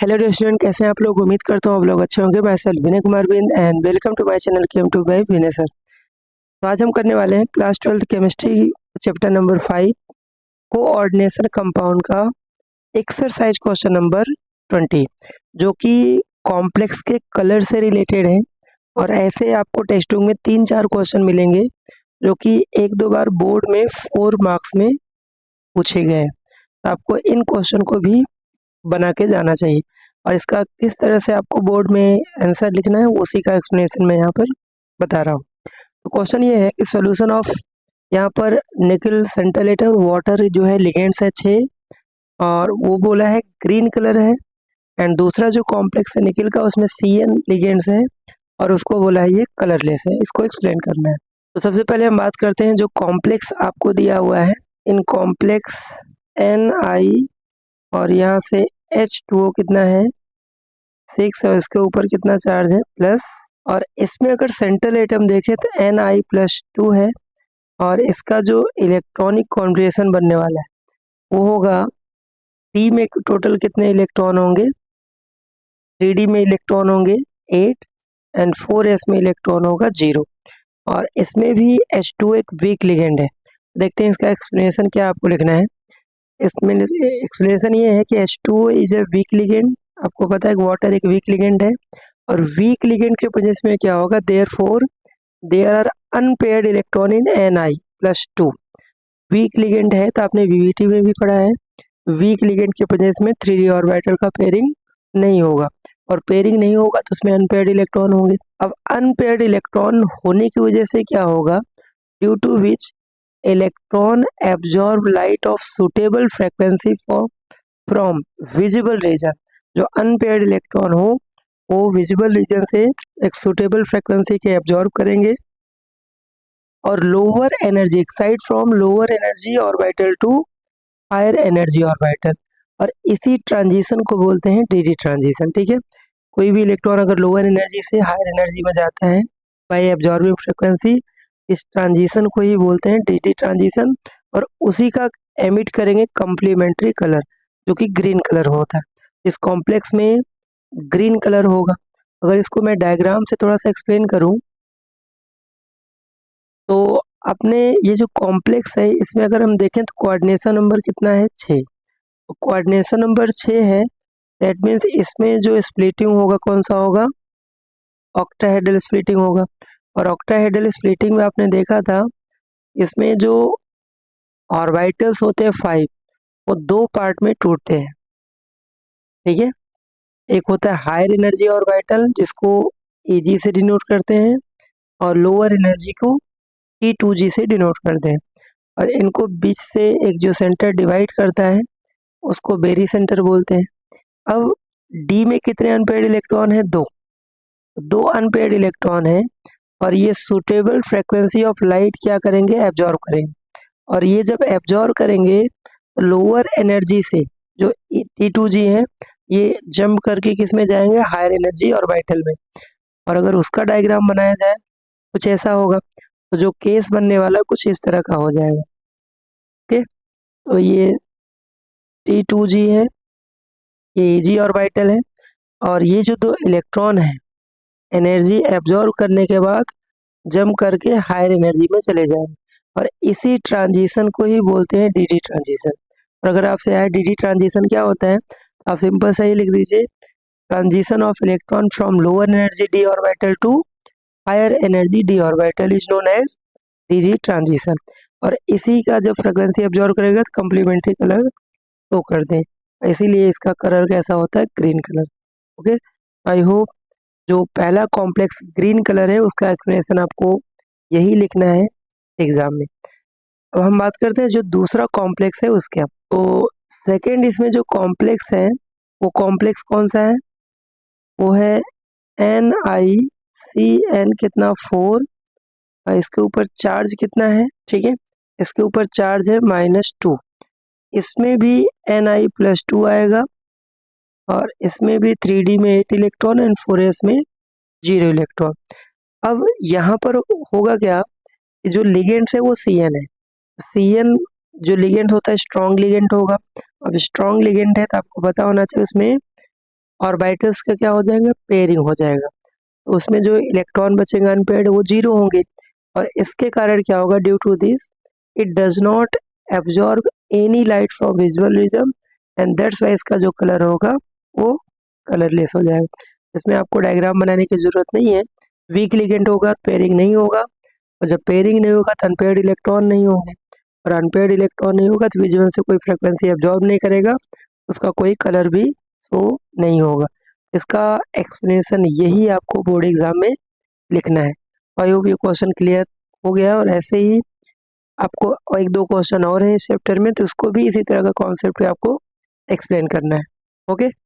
Hello student, कैसे हैं आप लोग। उम्मीद करता हूँ आप लोग अच्छे होंगे। Myself Vinay Kumar Bind and welcome to my channel chem two by Vinay sir. तो आज हम करने वाले हैं class 12 chemistry chapter number 5 coordination compound का एक्सरसाइज क्वेश्चन नंबर 20, जो कि कॉम्प्लेक्स के कलर से रिलेटेड है। और ऐसे आपको टेस्ट बुक में 3-4 क्वेश्चन मिलेंगे जो कि एक दो बार बोर्ड में 4 मार्क्स में पूछे गए हैं। तो आपको इन क्वेश्चन को भी बना के जाना चाहिए और इसका किस तरह से आपको बोर्ड में आंसर लिखना है उसी का एक्सप्लेनेशन मैं यहाँ पर बता रहा हूँ। तो क्वेश्चन ये है कि सॉल्यूशन ऑफ, यहाँ पर निकल सेंटलेट और वाटर जो है लिगेंड्स है 6 और वो बोला है ग्रीन कलर है। एंड दूसरा जो कॉम्प्लेक्स है निकल का उसमें CN लिगेंड्स है और उसको बोला है ये कलरलेस है। इसको एक्सप्लेन करना है। तो सबसे पहले हम बात करते हैं जो कॉम्प्लेक्स आपको दिया हुआ है। इन कॉम्प्लेक्स Ni और यहाँ से H2O कितना है 6 और इसके ऊपर कितना चार्ज है प्लस, और इसमें अगर सेंट्रल एटम देखें तो Ni+2 है और इसका जो इलेक्ट्रॉनिक कॉन्फ़िगरेशन बनने वाला है वो होगा D में टोटल कितने इलेक्ट्रॉन होंगे, 3D में इलेक्ट्रॉन होंगे 8 एंड 4s में इलेक्ट्रॉन होगा 0। और इसमें भी H2 एक वीक लिगेंड है। देखते हैं इसका एक्सप्लेनेशन क्या आपको लिखना है। इसमें एक्सप्लेनेशन ये है कि H2O is a week ligand. आपको पता है कि वाटर एक वीक लिगेंड है और वीक लिगेंड के वजह में क्या होगा, therefore there are unpaired electron in Ni+2। Weak ligand है तो आपने VVT में भी पढ़ा है, वीक लिगेंड के वजह में 3D ऑर्बिटल का पेयरिंग नहीं होगा और पेयरिंग नहीं होगा तो उसमें अनपेयर्ड इलेक्ट्रॉन होंगे। अब अनपेयर्ड इलेक्ट्रॉन होने की वजह से क्या होगा, due to which electron absorb light of suitable frequency from visible region. जो अनपेयर्ड इलेक्ट्रॉन हो वो विजिबल रीजन से एक सुटेबल फ्रीक्वेंसी के एब्जॉर्ब करेंगे और lower energy excited from lower energy orbital to higher energy orbital, और इसी ट्रांजिशन को बोलते हैं DD ट्रांजिशन। ठीक है, कोई भी इलेक्ट्रॉन अगर लोअर एनर्जी से हायर एनर्जी में जाता है बाय एब्जॉर्बिंग फ्रीक्वेंसी, इस ट्रांजिशन को ही बोलते हैं DD ट्रांजिशन। और उसी का एमिट करेंगे कम्प्लीमेंट्री कलर जो कि ग्रीन कलर होता है। इस कॉम्प्लेक्स में ग्रीन कलर होगा। अगर इसको मैं डायग्राम से थोड़ा सा एक्सप्लेन करूं तो अपने ये जो कॉम्प्लेक्स है इसमें अगर हम देखें तो कोऑर्डिनेशन नंबर कितना है 6। तो कोऑर्डिनेशन नंबर 6 है, दैट मीन्स इसमें जो स्प्लिटिंग होगा कौन सा होगा, ऑक्टाहेड्रल स्प्लिटिंग होगा। और ऑक्टाहेड्रल स्प्लिटिंग में आपने देखा था इसमें जो ऑर्बिटल्स होते हैं 5 वो 2 पार्ट में टूटते हैं। ठीक है, एक होता है हायर एनर्जी ऑर्बिटल जिसको Eg से डिनोट करते हैं और लोअर एनर्जी को T2g से डिनोट करते हैं। और इनको बीच से एक जो सेंटर डिवाइड करता है उसको बेरी सेंटर बोलते हैं। अब D में कितने अनपेयर्ड इलेक्ट्रॉन है, 2 अनपेयर्ड इलेक्ट्रॉन है और ये सुटेबल फ्रीक्वेंसी ऑफ लाइट क्या करेंगे, एब्जॉर्ब करेंगे। और ये जब एब्जॉर्ब करेंगे लोअर एनर्जी से जो T2g है ये जंप करके किस में जाएंगे, हायर एनर्जी ऑर्बिटल में। और अगर उसका डायग्राम बनाया जाए कुछ ऐसा होगा, तो जो केस बनने वाला कुछ इस तरह का हो जाएगा। ओके, तो ये T2g है, ये Eg ऑर्बिटल है और ये जो 2 इलेक्ट्रॉन है एनर्जी एब्जॉर्ब करने के बाद जंप करके हायर एनर्जी में चले जाएंगे और इसी ट्रांजिशन को ही बोलते हैं DD ट्रांजिशन। और अगर आपसे आए DD ट्रांजिशन क्या होता है तो आप सिंपल से ही लिख दीजिए, transition of electron from lower energy D orbital to higher energy D orbital is known as DD transition. और इसी का जब फ्रीक्वेंसी एब्जॉर्ब करेगा तो कम्प्लीमेंट्री कलर शो कर दें, इसीलिए इसका कलर कैसा होता है, green colour. Okay, I hope जो पहला कॉम्प्लेक्स ग्रीन कलर है उसका एक्सप्लेनेशन आपको यही लिखना है एग्जाम में। अब हम बात करते हैं जो दूसरा कॉम्प्लेक्स है उसका। तो सेकंड इसमें जो कॉम्प्लेक्स है वो कॉम्प्लेक्स कौन सा है, वो है NiCN कितना 4 और इसके ऊपर चार्ज कितना है, ठीक है, इसके ऊपर चार्ज है -2। इसमें भी Ni+2 आएगा और इसमें भी 3D में 8 इलेक्ट्रॉन एंड 4s में 0 इलेक्ट्रॉन। अब यहाँ पर होगा क्या, जो लिगेंड्स है वो CN है। CN जो लिगेंड होता है स्ट्रॉन्ग लिगेंड होगा। अब स्ट्रॉन्ग लिगेंड है तो आपको पता होना चाहिए उसमें ऑर्बिटल्स का क्या हो जाएगा, पेयरिंग हो जाएगा। तो उसमें जो इलेक्ट्रॉन बचेंगे अनपेयर्ड वो जीरो होंगे, और इसके कारण क्या होगा, due to this it does not absorb any light from visual region and that's why इसका जो कलर होगा वो कलरलेस हो जाएगा। इसमें आपको डायग्राम बनाने की जरूरत नहीं है। वीक लिगेंड होगा, पेयरिंग नहीं होगा, और जब पेयरिंग नहीं होगा तो अनपेयर्ड इलेक्ट्रॉन नहीं होंगे, और अनपेयर्ड इलेक्ट्रॉन नहीं होगा तो विजुअल से कोई फ्रिक्वेंसी एब्जॉर्ब नहीं करेगा, उसका कोई कलर भी शो नहीं होगा। इसका एक्सप्लेनेशन यही आपको बोर्ड एग्जाम में लिखना है। आई होप ये क्वेश्चन क्लियर हो गया। और ऐसे ही आपको एक दो क्वेश्चन और हैं इस चैप्टर में, तो उसको भी इसी तरह का कॉन्सेप्ट पे आपको एक्सप्लेन करना है। ओके।